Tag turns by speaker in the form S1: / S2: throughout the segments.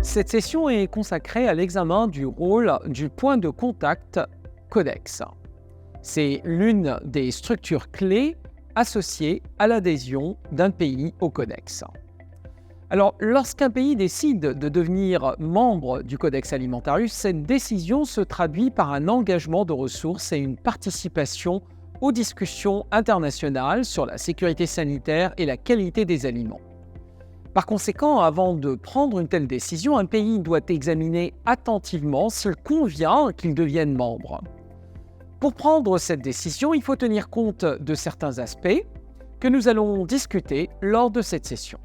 S1: Cette session est consacrée à l'examen du rôle du point de contact Codex. C'est l'une des structures clés associées à l'adhésion d'un pays au Codex. Alors, lorsqu'un pays décide de devenir membre du Codex Alimentarius, cette décision se traduit par un engagement de ressources et une participation aux discussions internationales sur la sécurité sanitaire et la qualité des aliments. Par conséquent, avant de prendre une telle décision, un pays doit examiner attentivement s'il convient qu'il devienne membre. Pour prendre cette décision, il faut tenir compte de certains aspects que nous allons discuter lors de cette session.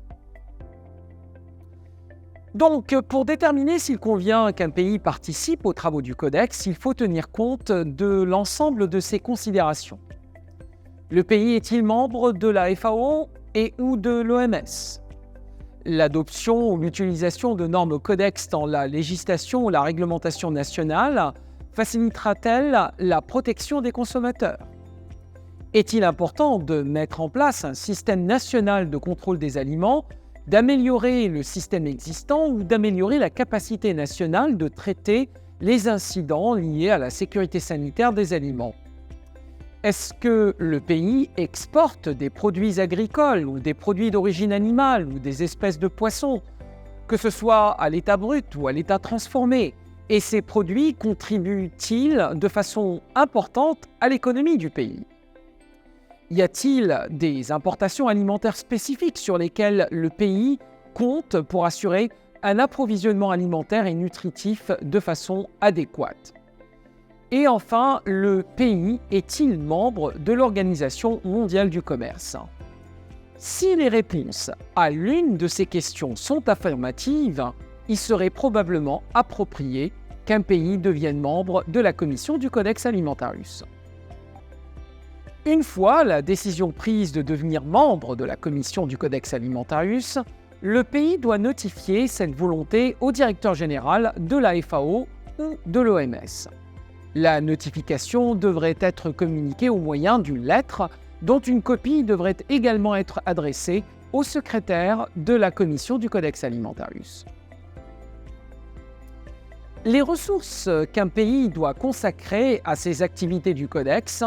S1: Donc, pour déterminer s'il convient qu'un pays participe aux travaux du Codex, il faut tenir compte de l'ensemble de ces considérations. Le pays est-il membre de la FAO et ou de l'OMS ? L'adoption ou l'utilisation de normes Codex dans la législation ou la réglementation nationale facilitera-t-elle la protection des consommateurs ? Est-il important de mettre en place un système national de contrôle des aliments, d'améliorer le système existant ou d'améliorer la capacité nationale de traiter les incidents liés à la sécurité sanitaire des aliments ? Est-ce que le pays exporte des produits agricoles ou des produits d'origine animale ou des espèces de poissons, que ce soit à l'état brut ou à l'état transformé? Et ces produits contribuent-ils de façon importante à l'économie du pays? Y a-t-il des importations alimentaires spécifiques sur lesquelles le pays compte pour assurer un approvisionnement alimentaire et nutritif de façon adéquate? Et enfin, le pays est-il membre de l'Organisation mondiale du commerce? Si les réponses à l'une de ces questions sont affirmatives, il serait probablement approprié qu'un pays devienne membre de la Commission du Codex Alimentarius. Une fois la décision prise de devenir membre de la Commission du Codex Alimentarius, le pays doit notifier cette volonté au directeur général de la FAO ou de l'OMS. La notification devrait être communiquée au moyen d'une lettre dont une copie devrait également être adressée au secrétaire de la Commission du Codex Alimentarius. Les ressources qu'un pays doit consacrer à ses activités du Codex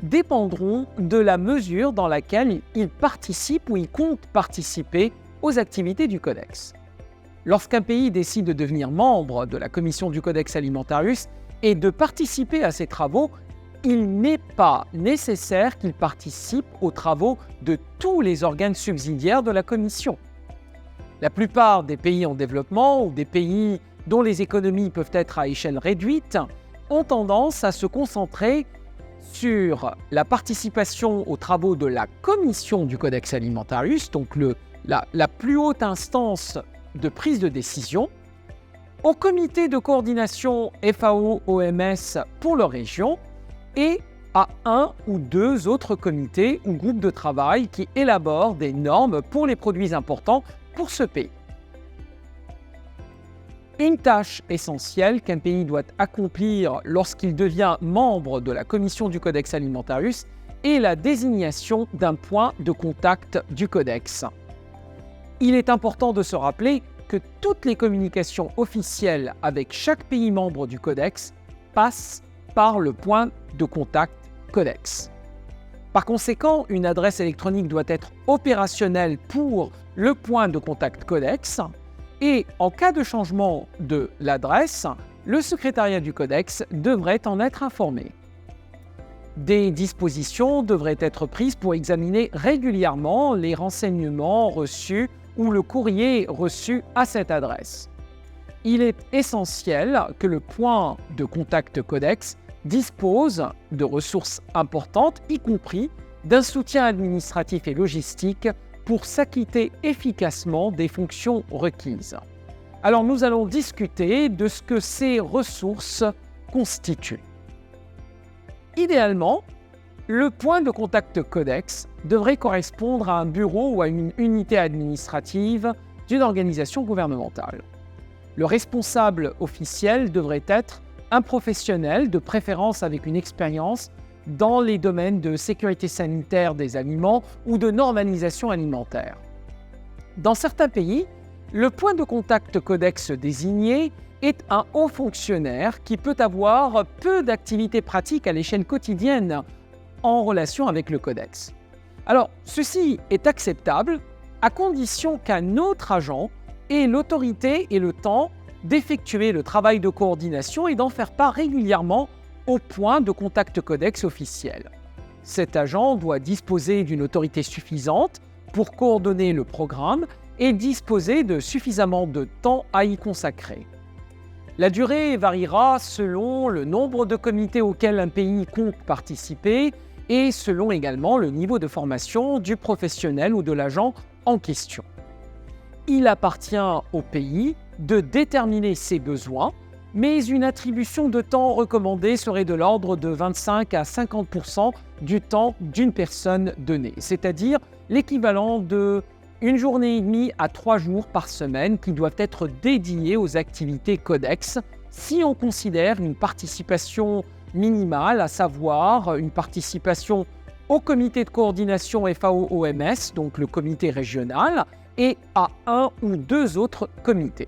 S1: dépendront de la mesure dans laquelle il participe ou il compte participer aux activités du Codex. Lorsqu'un pays décide de devenir membre de la Commission du Codex Alimentarius et de participer à ces travaux, il n'est pas nécessaire qu'il participe aux travaux de tous les organes subsidiaires de la Commission. La plupart des pays en développement ou des pays dont les économies peuvent être à échelle réduite ont tendance à se concentrer sur la participation aux travaux de la Commission du Codex Alimentarius, donc la plus haute instance de prise de décision, au comité de coordination FAO-OMS pour leur région et à un ou deux autres comités ou groupes de travail qui élaborent des normes pour les produits importants pour ce pays. Une tâche essentielle qu'un pays doit accomplir lorsqu'il devient membre de la Commission du Codex Alimentarius est la désignation d'un point de contact du Codex. Il est important de se rappeler que toutes les communications officielles avec chaque pays membre du Codex passent par le point de contact Codex. Par conséquent, une adresse électronique doit être opérationnelle pour le point de contact Codex et en cas de changement de l'adresse, le secrétariat du Codex devrait en être informé. Des dispositions devraient être prises pour examiner régulièrement les renseignements reçus ou le courrier reçu à cette adresse. Il est essentiel que le point de contact Codex dispose de ressources importantes, y compris d'un soutien administratif et logistique pour s'acquitter efficacement des fonctions requises. Alors nous allons discuter de ce que ces ressources constituent. Idéalement, le point de contact codex devrait correspondre à un bureau ou à une unité administrative d'une organisation gouvernementale. Le responsable officiel devrait être un professionnel, de préférence avec une expérience dans les domaines de sécurité sanitaire des aliments ou de normalisation alimentaire. Dans certains pays, le point de contact codex désigné est un haut fonctionnaire qui peut avoir peu d'activités pratiques à l'échelle quotidienne en relation avec le codex. Alors, ceci est acceptable à condition qu'un autre agent ait l'autorité et le temps d'effectuer le travail de coordination et d'en faire part régulièrement au point de contact codex officiel. Cet agent doit disposer d'une autorité suffisante pour coordonner le programme et disposer de suffisamment de temps à y consacrer. La durée variera selon le nombre de comités auxquels un pays compte participer et selon également le niveau de formation du professionnel ou de l'agent en question. Il appartient au pays de déterminer ses besoins, mais une attribution de temps recommandée serait de l'ordre de 25 à 50% du temps d'une personne donnée, c'est-à-dire l'équivalent de 1 journée et demie à 3 jours par semaine qui doivent être dédiés aux activités codex si on considère une participation minimale, à savoir une participation au comité de coordination FAO-OMS, donc le comité régional, et à 1 ou 2 autres comités.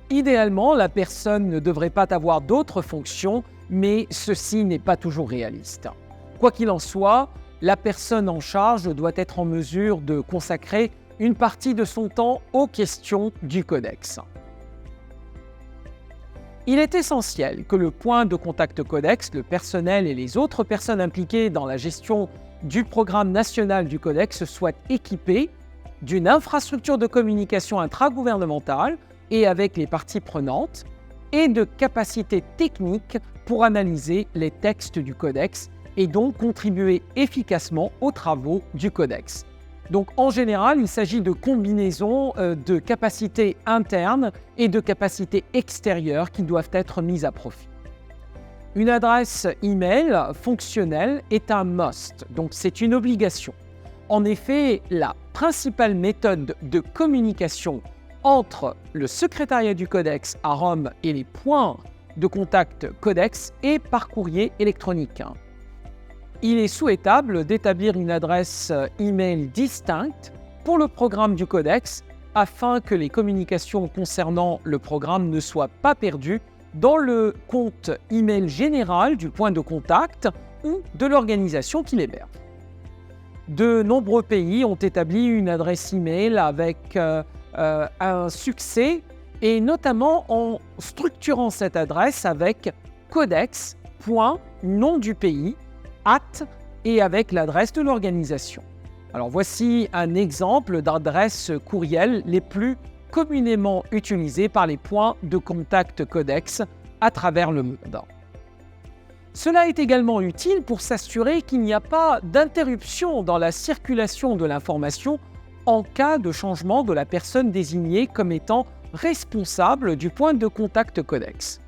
S1: Idéalement, la personne ne devrait pas avoir d'autres fonctions, mais ceci n'est pas toujours réaliste. Quoi qu'il en soit, la personne en charge doit être en mesure de consacrer une partie de son temps aux questions du codex. Il est essentiel que le point de contact codex, le personnel et les autres personnes impliquées dans la gestion du programme national du codex soient équipés d'une infrastructure de communication intragouvernementale et avec les parties prenantes et de capacités techniques pour analyser les textes du codex et donc contribuer efficacement aux travaux du codex. Donc en général, il s'agit de combinaisons de capacités internes et de capacités extérieures qui doivent être mises à profit. Une adresse email fonctionnelle est un must, donc c'est une obligation. En effet, la principale méthode de communication entre le secrétariat du codex à Rome et les points de contact codex est par courrier électronique. Il est souhaitable d'établir une adresse email distincte pour le programme du codex afin que les communications concernant le programme ne soient pas perdues dans le compte email général du point de contact ou de l'organisation qui l'héberge. De nombreux pays ont établi une adresse email avec un succès et notamment en structurant cette adresse avec codex.nom du pays et avec l'adresse de l'organisation. Alors voici un exemple d'adresses courriel les plus communément utilisées par les points de contact codex à travers le monde. Cela est également utile pour s'assurer qu'il n'y a pas d'interruption dans la circulation de l'information en cas de changement de la personne désignée comme étant responsable du point de contact codex.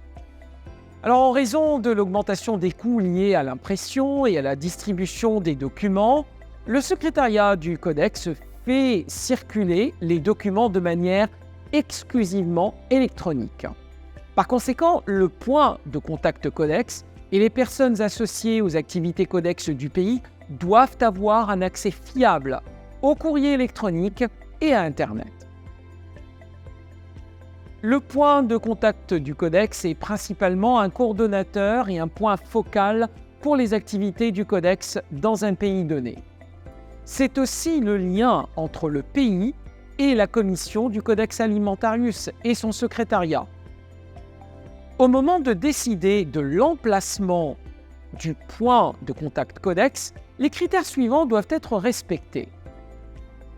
S1: Alors, en raison de l'augmentation des coûts liés à l'impression et à la distribution des documents, le secrétariat du codex fait circuler les documents de manière exclusivement électronique. Par conséquent, le point de contact codex et les personnes associées aux activités codex du pays doivent avoir un accès fiable au courrier électronique et à Internet. Le point de contact du codex est principalement un coordonnateur et un point focal pour les activités du codex dans un pays donné. C'est aussi le lien entre le pays et la commission du Codex Alimentarius et son secrétariat. Au moment de décider de l'emplacement du point de contact codex, les critères suivants doivent être respectés.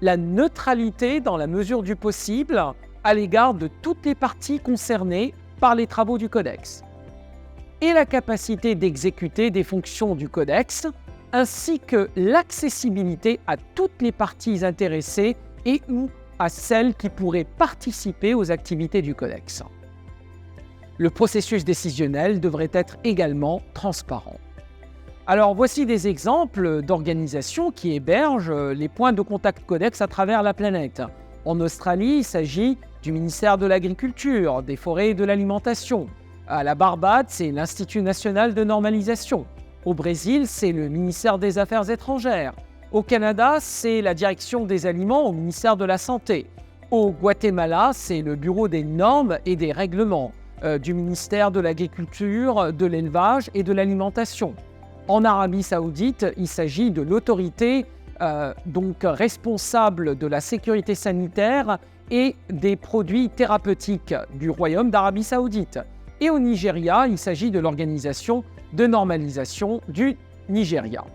S1: La neutralité dans la mesure du possible à l'égard de toutes les parties concernées par les travaux du codex, et la capacité d'exécuter des fonctions du codex ainsi que l'accessibilité à toutes les parties intéressées et ou à celles qui pourraient participer aux activités du Codex. Le processus décisionnel devrait être également transparent. Alors voici des exemples d'organisations qui hébergent les points de contact Codex à travers la planète. En Australie, il s'agit du ministère de l'Agriculture, des Forêts et de l'Alimentation. À la Barbade, c'est l'Institut national de normalisation. Au Brésil, c'est le ministère des Affaires étrangères. Au Canada, c'est la direction des aliments au ministère de la Santé. Au Guatemala, c'est le bureau des normes et des règlements du ministère de l'Agriculture, de l'Élevage et de l'Alimentation. En Arabie Saoudite, il s'agit de l'autorité responsable de la sécurité sanitaire et des produits thérapeutiques du Royaume d'Arabie Saoudite. Et au Nigeria, il s'agit de l'Organisation de normalisation du Nigeria.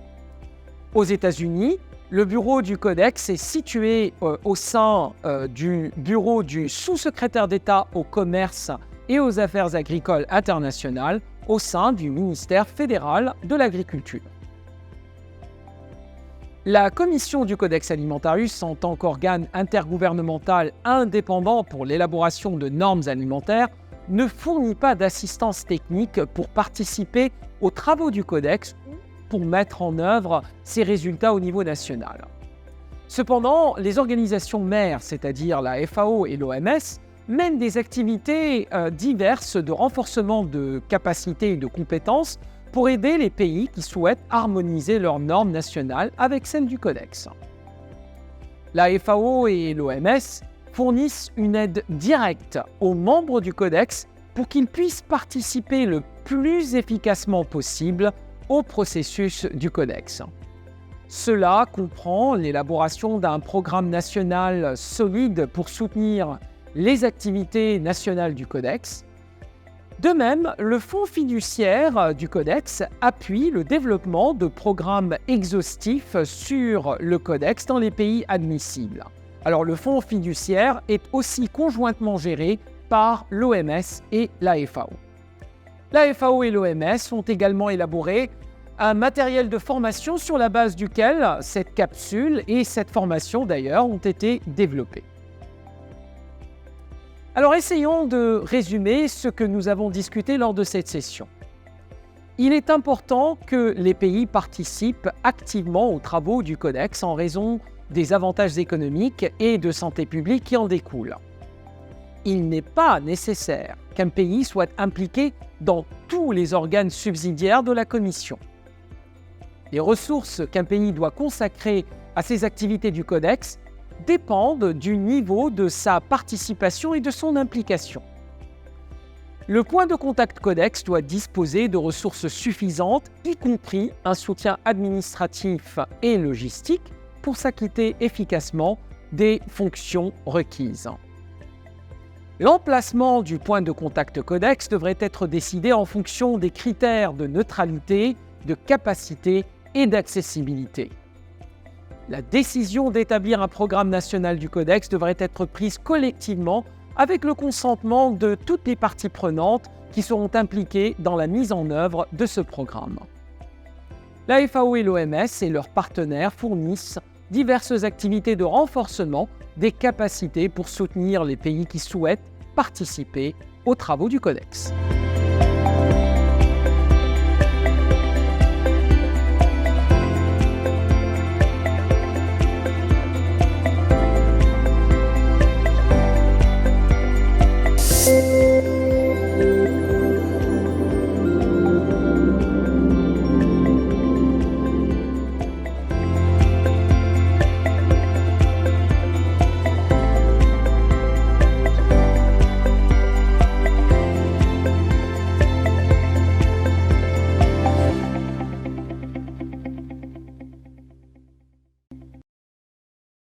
S1: Aux États-Unis, le bureau du Codex est situé au sein du bureau du sous-secrétaire d'État au commerce et aux affaires agricoles internationales au sein du ministère fédéral de l'Agriculture. La Commission du Codex Alimentarius, en tant qu'organe intergouvernemental indépendant pour l'élaboration de normes alimentaires, ne fournit pas d'assistance technique pour participer aux travaux du Codex ou pour mettre en œuvre ses résultats au niveau national. Cependant, les organisations mères, c'est-à-dire la FAO et l'OMS, mènent des activités diverses de renforcement de capacités et de compétences pour aider les pays qui souhaitent harmoniser leurs normes nationales avec celles du Codex. La FAO et l'OMS fournissent une aide directe aux membres du Codex pour qu'ils puissent participer le plus efficacement possible au processus du Codex. Cela comprend l'élaboration d'un programme national solide pour soutenir les activités nationales du Codex. De même, le Fonds fiduciaire du Codex appuie le développement de programmes exhaustifs sur le Codex dans les pays admissibles. Alors, le Fonds fiduciaire est aussi conjointement géré par l'OMS et la FAO. La FAO et l'OMS ont également élaboré un matériel de formation sur la base duquel cette capsule et cette formation d'ailleurs ont été développées. Alors essayons de résumer ce que nous avons discuté lors de cette session. Il est important que les pays participent activement aux travaux du Codex en raison des avantages économiques et de santé publique qui en découlent. Il n'est pas nécessaire qu'un pays soit impliqué dans tous les organes subsidiaires de la Commission. Les ressources qu'un pays doit consacrer à ses activités du Codex dépendent du niveau de sa participation et de son implication. Le point de contact Codex doit disposer de ressources suffisantes, y compris un soutien administratif et logistique, pour s'acquitter efficacement des fonctions requises. L'emplacement du point de contact Codex devrait être décidé en fonction des critères de neutralité, de capacité et d'accessibilité. La décision d'établir un programme national du Codex devrait être prise collectivement avec le consentement de toutes les parties prenantes qui seront impliquées dans la mise en œuvre de ce programme. La FAO et l'OMS et leurs partenaires fournissent diverses activités de renforcement des capacités pour soutenir les pays qui souhaitent participer aux travaux du Codex.